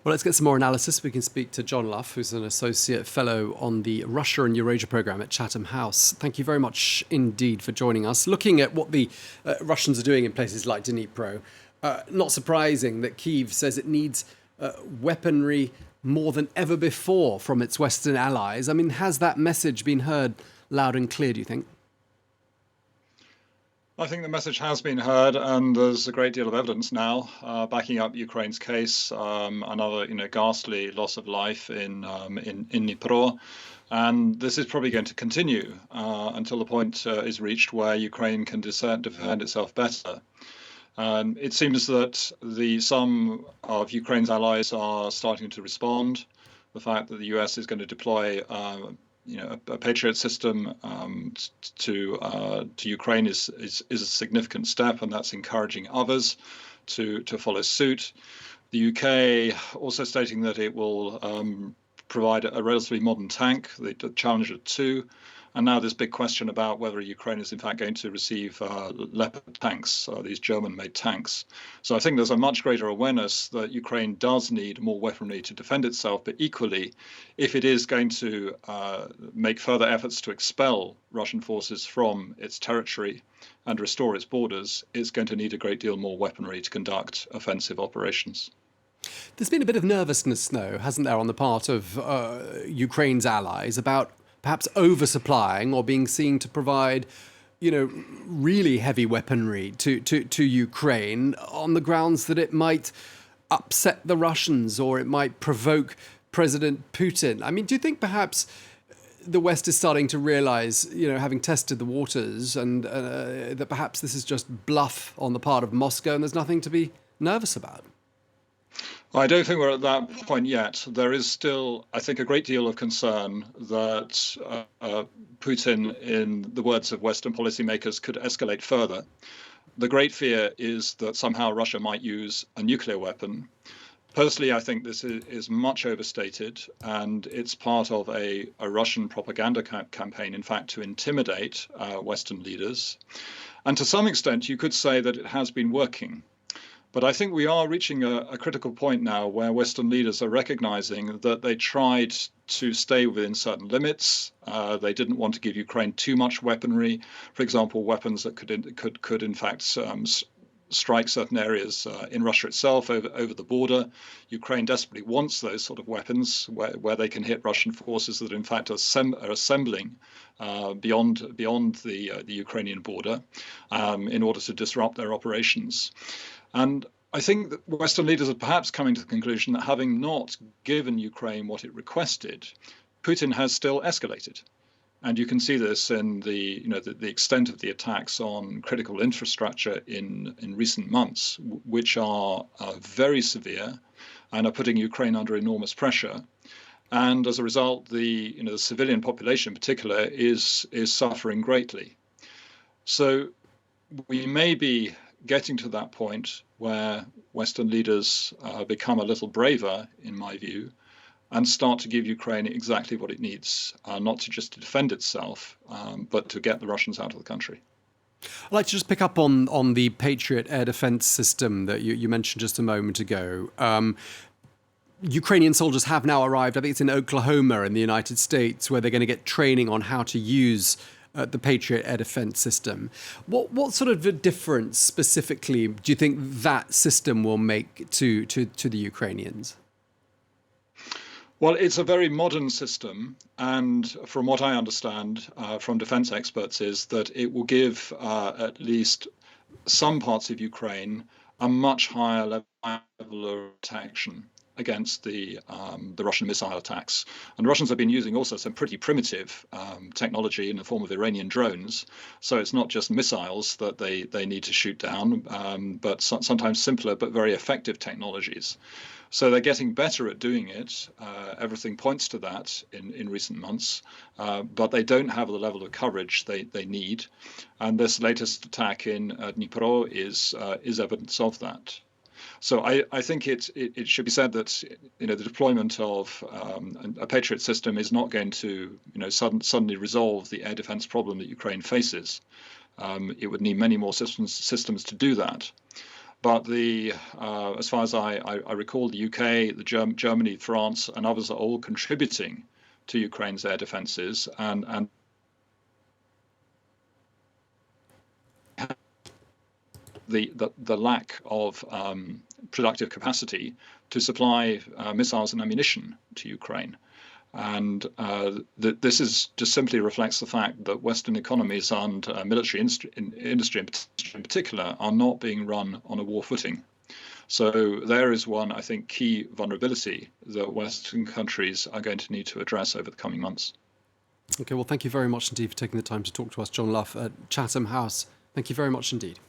Well, let's get some more analysis. We can speak to John Lough, who's an associate fellow on the Russia and Eurasia Program at Chatham House. Thank you very much indeed for joining us. Looking at what the Russians are doing in places like Dnipro, not surprising that Kyiv says it needs weaponry more than ever before from its Western allies. I mean, has that message been heard loud and clear, do you think? I think the message has been heard, and there's a great deal of evidence now backing up Ukraine's case. Another, ghastly loss of life in Dnipro, and this is probably going to continue until the point is reached where Ukraine can defend itself better. It seems that some of Ukraine's allies are starting to respond. The fact that the US is going to deploy a Patriot system to Ukraine is a significant step, and that's encouraging others to follow suit. The UK also stating that it will provide a relatively modern tank, the Challenger 2. And now this big question about whether Ukraine is in fact going to receive Leopard tanks, these German-made tanks. So I think there's a much greater awareness that Ukraine does need more weaponry to defend itself. But equally, if it is going to make further efforts to expel Russian forces from its territory and restore its borders, it's going to need a great deal more weaponry to conduct offensive operations. There's been a bit of nervousness, though, hasn't there, on the part of Ukraine's allies about perhaps oversupplying or being seen to provide, really heavy weaponry to Ukraine on the grounds that it might upset the Russians or it might provoke President Putin. I mean, do you think perhaps the West is starting to realize, having tested the waters, and that perhaps this is just bluff on the part of Moscow and there's nothing to be nervous about? I don't think we're at that point yet. There is still, I think, a great deal of concern that Putin, in the words of Western policymakers, could escalate further. The great fear is that somehow Russia might use a nuclear weapon. Personally, I think this is much overstated, and it's part of a Russian propaganda campaign, in fact, to intimidate Western leaders. And to some extent, you could say that it has been working. But I think we are reaching a critical point now where Western leaders are recognizing that they tried to stay within certain limits. They didn't want to give Ukraine too much weaponry, for example, weapons that could in fact strike certain areas in Russia itself over the border. Ukraine desperately wants those sort of weapons where they can hit Russian forces that in fact are assembling beyond the Ukrainian border in order to disrupt their operations. And I think that Western leaders are perhaps coming to the conclusion that having not given Ukraine what it requested, Putin has still escalated. And you can see this in the extent of the attacks on critical infrastructure in recent months, which are very severe and are putting Ukraine under enormous pressure. And as a result, the civilian population in particular is suffering greatly. So we may be getting to that point where Western leaders become a little braver, in my view, and start to give Ukraine exactly what it needs, not just to defend itself, but to get the Russians out of the country. I'd like to just pick up on the Patriot air defense system that you mentioned just a moment ago. Ukrainian soldiers have now arrived, I think it's in Oklahoma in the United States, where they're going to get training on how to use the Patriot air defense system. What sort of a difference specifically do you think that system will make to the Ukrainians? Well, it's a very modern system, and from what I understand from defense experts is that it will give at least some parts of Ukraine a much higher level of protection against the Russian missile attacks. And the Russians have been using also some pretty primitive technology in the form of Iranian drones. So it's not just missiles that they need to shoot down, but sometimes simpler but very effective technologies. So they're getting better at doing it. Everything points to that in recent months, but they don't have the level of coverage they need. And this latest attack in Dnipro is evidence of that. So I think it should be said that the deployment of a Patriot system is not going to suddenly resolve the air defense problem that Ukraine faces. It would need many more systems to do that. But as far as I recall, the UK, Germany, France, and others are all contributing to Ukraine's air defences, and the lack of productive capacity to supply missiles and ammunition to Ukraine. And this is just simply reflects the fact that Western economies and military industry in particular are not being run on a war footing. So there is one, I think, key vulnerability that Western countries are going to need to address over the coming months. Okay, well, thank you very much indeed for taking the time to talk to us, John Lough at Chatham House. Thank you very much indeed.